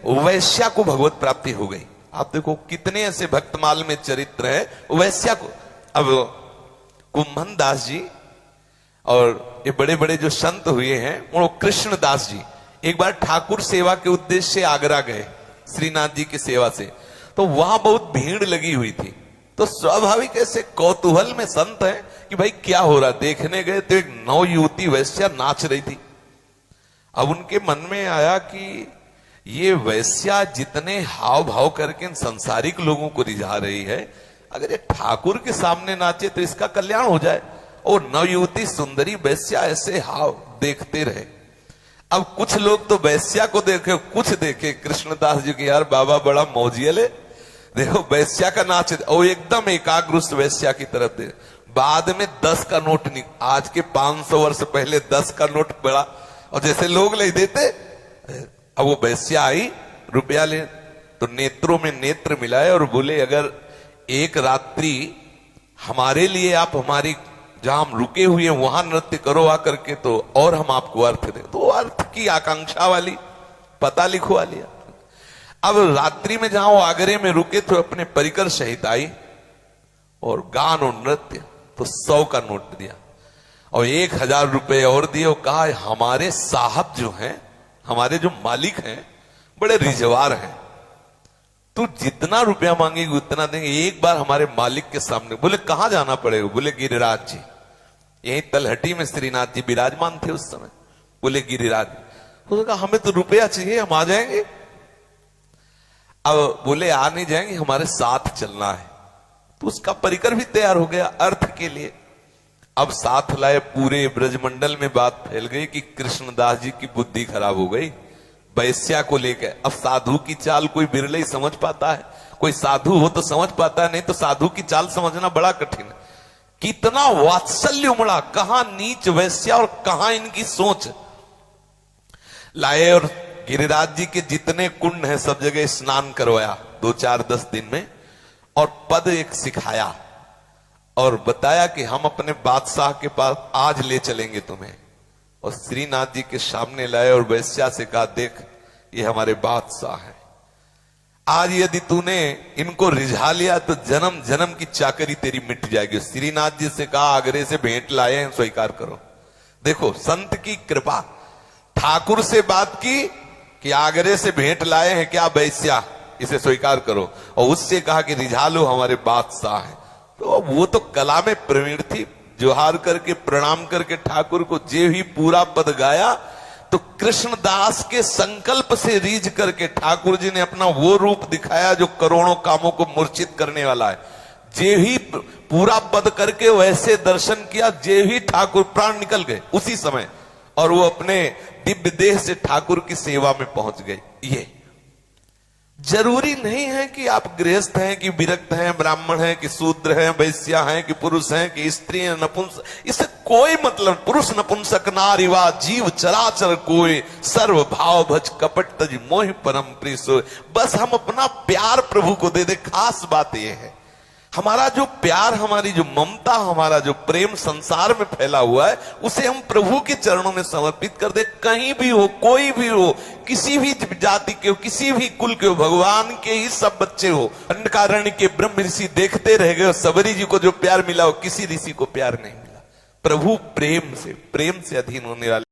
वैश्या को भगवत प्राप्ति हो गई। आप देखो कितने ऐसे भक्तमाल में चरित्र है वैश्या को। अब कुंभन दास जी और ये बड़े बड़े जो संत हुए हैं वो कृष्ण दास जी एक बार ठाकुर सेवा के उद्देश्य से आगरा गए श्रीनाथ जी की सेवा से, तो वहां बहुत भीड़ लगी हुई थी। तो स्वाभाविक ऐसे कौतूहल में संत है कि भाई क्या हो रहा, देखने गए तो एक नौ युवती वैश्या नाच रही थी। अब उनके मन में आया कि ये वैश्या जितने हाव भाव करके संसारिक लोगों को रिझा रही है, अगर ये ठाकुर के सामने नाचे तो इसका कल्याण हो जाए। और नवयुवती सुंदरी वैश्या ऐसे हाव देखते रहे। अब कुछ लोग तो वैश्या को देखे, कुछ देखे कृष्णदास जी की, यार बाबा बड़ा मौजियल है, देखो वैश्या का नाच, और एकदम एकाग्रस्त वैश्या की तरफ दे। बाद में 10 का नोट आज के 500 वर्ष पहले 10 का नोट बड़ा, और जैसे लोग ले देते। अब वो वैश्या आई रुपया ले, तो नेत्रों में नेत्र मिलाए और बोले अगर एक रात्रि हमारे लिए आप हमारी जहां हम रुके हुए हैं वहां नृत्य करो आकर के, तो और हम आपको अर्थ दें। तो अर्थ की आकांक्षा वाली पता लिखवा लिया। अब रात्रि में जहां वो आगरे में रुके तो अपने परिकर सहित आई और गान और नृत्य, तो 100 का नोट दिया और 1000 रुपए और दिए और कहा हमारे साहब जो हैं, हमारे जो मालिक हैं बड़े रिजवार हैं, तू जितना रुपया मांगेगी उतना देंगे, एक बार हमारे मालिक के सामने। बोले कहां जाना पड़ेगा? बोले गिरिराज जी, यही तलहटी में श्रीनाथ जी विराजमान थे उस समय। बोले गिरिराज, उसने कहा हमें तो रुपया चाहिए, हम आ जाएंगे। अब बोले आ नहीं जाएंगे, हमारे साथ चलना है। तो उसका परिकर भी तैयार हो गया अर्थ के लिए। अब साथ लाए, पूरे ब्रजमंडल में बात फैल गई कि कृष्णदास जी की बुद्धि खराब हो गई वैश्या को लेकर। अब साधु की चाल कोई बिरले ही समझ पाता है, कोई साधु हो तो समझ पाता है, नहीं तो साधु की चाल समझना बड़ा कठिन है। कितना वात्सल्य उमड़ा, कहां नीच वैश्या और कहां इनकी सोच। लाए और गिरिराज जी के जितने कुंड हैं सब जगह स्नान करवाया 2-4-10 दिन में, और पद एक सिखाया और बताया कि हम अपने बादशाह के पास आज ले चलेंगे तुम्हें। और श्रीनाथ जी के सामने लाए और वैश्या से कहा देख ये हमारे बादशाह हैं, आज यदि तूने इनको रिझा लिया तो जन्म जन्म की चाकरी तेरी मिट जाएगी। श्रीनाथ जी से कहा आगरे से भेंट लाए हैं, स्वीकार करो। देखो संत की कृपा, ठाकुर से बात की कि आगरे से भेंट लाए हैं क्या वैश्या, इसे स्वीकार करो। और उससे कहा कि रिझा लो हमारे बादशाह हैं। तो वो तो कला में प्रवीण थी, जोहार करके प्रणाम करके ठाकुर को जे ही पूरा पद गाया, तो कृष्णदास के संकल्प से रीझ करके ठाकुर जी ने अपना वो रूप दिखाया जो करोड़ों कामों को मूर्छित करने वाला है। जे ही पूरा पद करके वैसे दर्शन किया, जे ही ठाकुर प्राण निकल गए उसी समय, और वो अपने दिव्य देह से ठाकुर की सेवा में पहुंच गए। ये जरूरी नहीं है कि आप गृहस्थ हैं कि विरक्त हैं, ब्राह्मण हैं कि शूद्र हैं, वैश्या हैं कि पुरुष हैं कि स्त्री हैं नपुंसक, इससे कोई मतलब। पुरुष नपुंसक नारीवा जीव चराचर कोई, सर्व भाव भज कपट तज मोह परम प्रिय सोय। बस हम अपना प्यार प्रभु को दे दे। खास बात यह है हमारा जो प्यार, हमारी जो ममता, हमारा जो प्रेम संसार में फैला हुआ है, उसे हम प्रभु के चरणों में समर्पित कर दे। कहीं भी हो, कोई भी हो, किसी भी जाति के हो, किसी भी कुल के हो, भगवान के ही सब बच्चे हो। अंधकारण्य के ब्रह्म ऋषि देखते रह गए, सबरी जी को जो प्यार मिला वो किसी ऋषि को प्यार नहीं मिला। प्रभु प्रेम से अधीन होने वाले